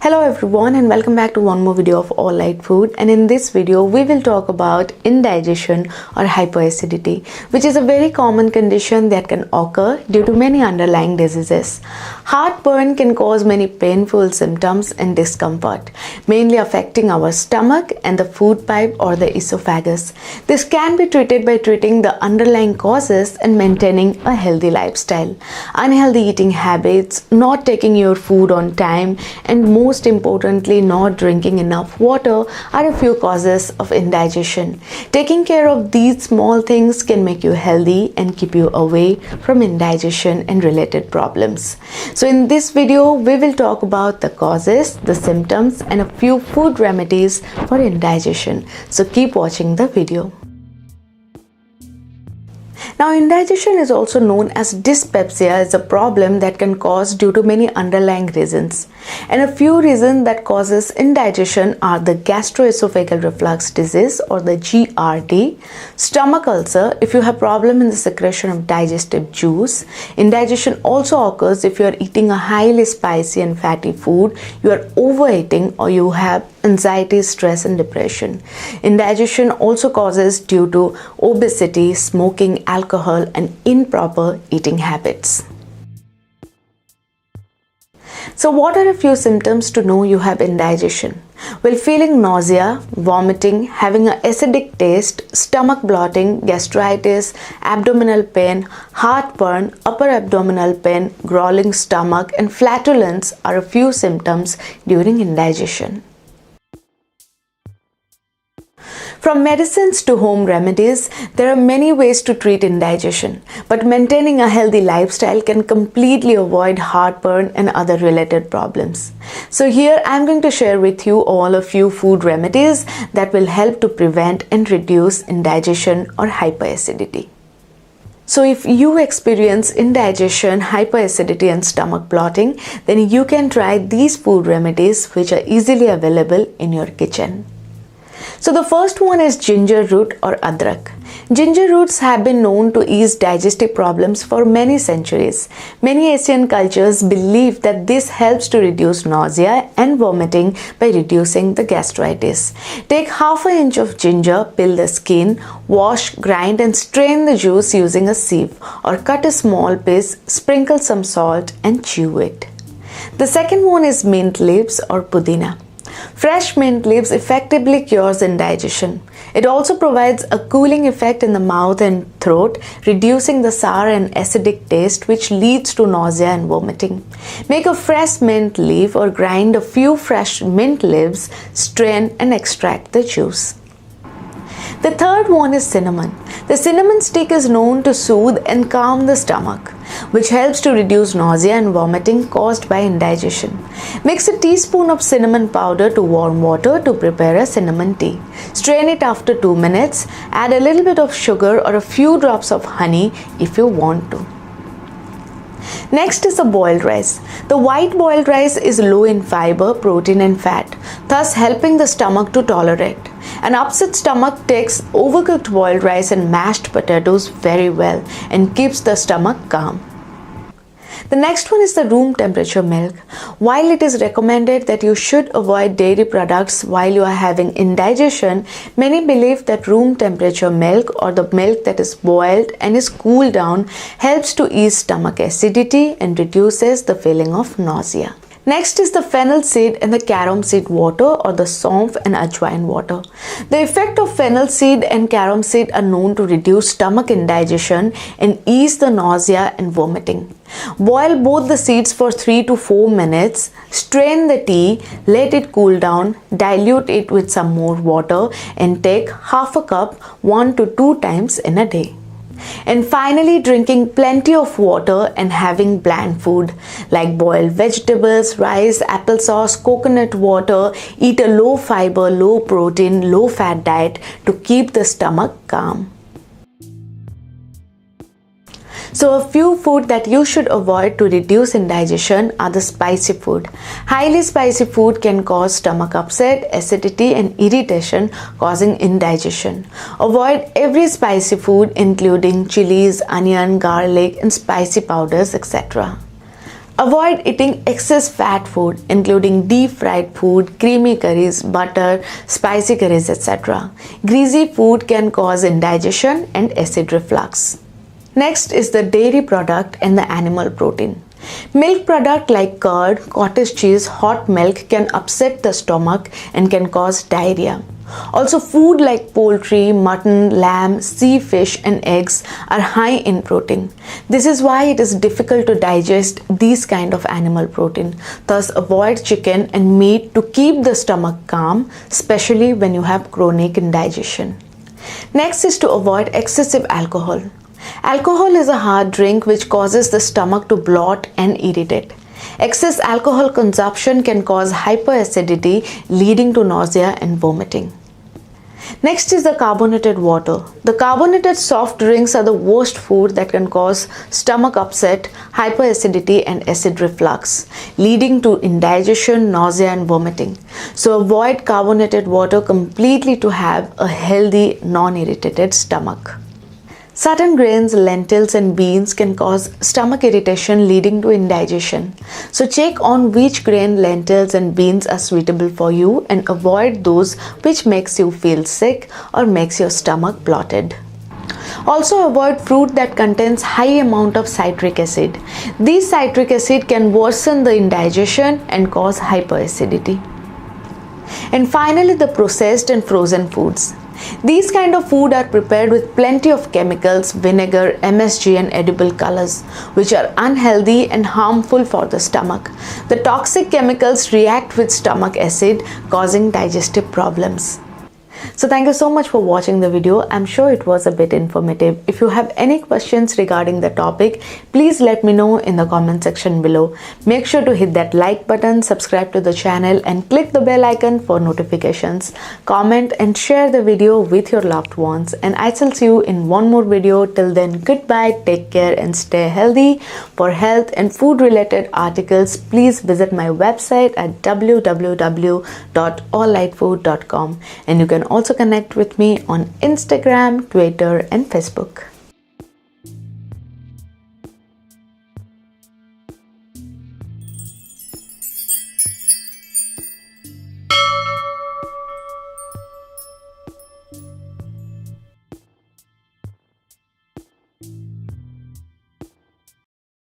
Hello everyone and welcome back to one more video of All Light Food, and in this video we will talk about indigestion or hyperacidity, which is a very common condition that can occur due to many underlying diseases. Heartburn can cause many painful symptoms and discomfort, mainly affecting our stomach and the food pipe or the esophagus. This can be treated by treating the underlying causes and maintaining a healthy lifestyle. Unhealthy eating habits, not taking your food on time, and most importantly, not drinking enough water are a few causes of indigestion. Taking care of these small things can make you healthy and keep you away from indigestion and related problems. So in this video, we will talk about the causes, the symptoms, and a few food remedies for indigestion. So keep watching the video. Now, indigestion is also known as dyspepsia. Is a problem that can cause due to many underlying reasons. And a few reasons that causes indigestion are the gastroesophageal reflux disease or the GERD, stomach ulcer if you have problem in the secretion of digestive juice. Indigestion also occurs if you are eating a highly spicy and fatty food, you are overeating, or you have anxiety, stress, and depression. Indigestion also causes due to obesity, smoking, alcohol, and improper eating habits. So what are a few symptoms to know you have indigestion? Well, feeling nausea, vomiting, having an acidic taste, stomach bloating, gastritis, abdominal pain, heartburn, upper abdominal pain, growling stomach, and flatulence are a few symptoms during indigestion. From medicines to home remedies, there are many ways to treat indigestion, but maintaining a healthy lifestyle can completely avoid heartburn and other related problems. So here I am going to share with you all a few food remedies that will help to prevent and reduce indigestion or hyperacidity. So if you experience indigestion, hyperacidity, and stomach bloating, then you can try these food remedies which are easily available in your kitchen. So the first one is ginger root or adrak. Ginger roots have been known to ease digestive problems for many centuries. Many Asian cultures believe that this helps to reduce nausea and vomiting by reducing the gastritis. Take half an inch of ginger, peel the skin, wash, grind, and strain the juice using a sieve, or cut a small piece, sprinkle some salt, and chew it. The second one is mint leaves or pudina. Fresh mint leaves effectively cures indigestion. It also provides a cooling effect in the mouth and throat, reducing the sour and acidic taste which leads to nausea and vomiting. Make a fresh mint leaf or grind a few fresh mint leaves, strain and extract the juice. The third one is cinnamon. The cinnamon stick is known to soothe and calm the stomach, which helps to reduce nausea and vomiting caused by indigestion. Mix a teaspoon of cinnamon powder to warm water to prepare a cinnamon tea. Strain it after 2 minutes. Add a little bit of sugar or a few drops of honey if you want to. Next is the boiled rice. The white boiled rice is low in fiber, protein, and fat, thus helping the stomach to tolerate. An upset stomach takes overcooked boiled rice and mashed potatoes very well and keeps the stomach calm. The next one is the room temperature milk. While it is recommended that you should avoid dairy products while you are having indigestion, many believe that room temperature milk or the milk that is boiled and is cooled down helps to ease stomach acidity and reduces the feeling of nausea. Next is the fennel seed and the carom seed water or the saunf and ajwain water. The effect of fennel seed and carom seed are known to reduce stomach indigestion and ease the nausea and vomiting. Boil both the seeds for 3 to 4 minutes, strain the tea, let it cool down, dilute it with some more water, and take half a cup 1 to 2 times in a day. And finally, drinking plenty of water and having bland food like boiled vegetables, rice, applesauce, coconut water. Eat a low fiber, low protein, low fat diet to keep the stomach calm. So a few food that you should avoid to reduce indigestion are the spicy food. Highly spicy food can cause stomach upset, acidity, and irritation, causing indigestion. Avoid every spicy food including chilies, onion, garlic, and spicy powders, etc. Avoid eating excess fat food, including deep fried food, creamy curries, butter, spicy curries, etc. Greasy food can cause indigestion and acid reflux. Next is the dairy product and the animal protein. Milk product like curd, cottage cheese, hot milk can upset the stomach and can cause diarrhea. Also, food like poultry, mutton, lamb, sea fish and eggs are high in protein. This is why it is difficult to digest these kind of animal protein. Thus, avoid chicken and meat to keep the stomach calm, especially when you have chronic indigestion. Next is to avoid excessive alcohol. Alcohol is a hard drink which causes the stomach to bloat and irritate. Excess alcohol consumption can cause hyperacidity, leading to nausea and vomiting. Next is the carbonated water. The carbonated soft drinks are the worst food that can cause stomach upset, hyperacidity and acid reflux, leading to indigestion, nausea and vomiting. So avoid carbonated water completely to have a healthy, non-irritated stomach. Certain grains, lentils and beans can cause stomach irritation leading to indigestion. So check on which grain, lentils and beans are suitable for you and avoid those which makes you feel sick or makes your stomach bloated. Also avoid fruit that contains high amount of citric acid. This citric acid can worsen the indigestion and cause hyperacidity. And finally, the processed and frozen foods. These kind of food are prepared with plenty of chemicals, vinegar, MSG and edible colors, which are unhealthy and harmful for the stomach. The toxic chemicals react with stomach acid, causing digestive problems. So thank you so much for watching the video. I'm sure it was a bit informative. If you have any questions regarding the topic, please let me know in the comment section below. Make sure to hit that like button, subscribe to the channel and click the bell icon for notifications. Comment and share the video with your loved ones. And I shall see you in one more video. Till then, goodbye, take care and stay healthy. For health and food related articles, please visit my website at www.alllightfood.com, and you can also connect with me on Instagram, Twitter and Facebook.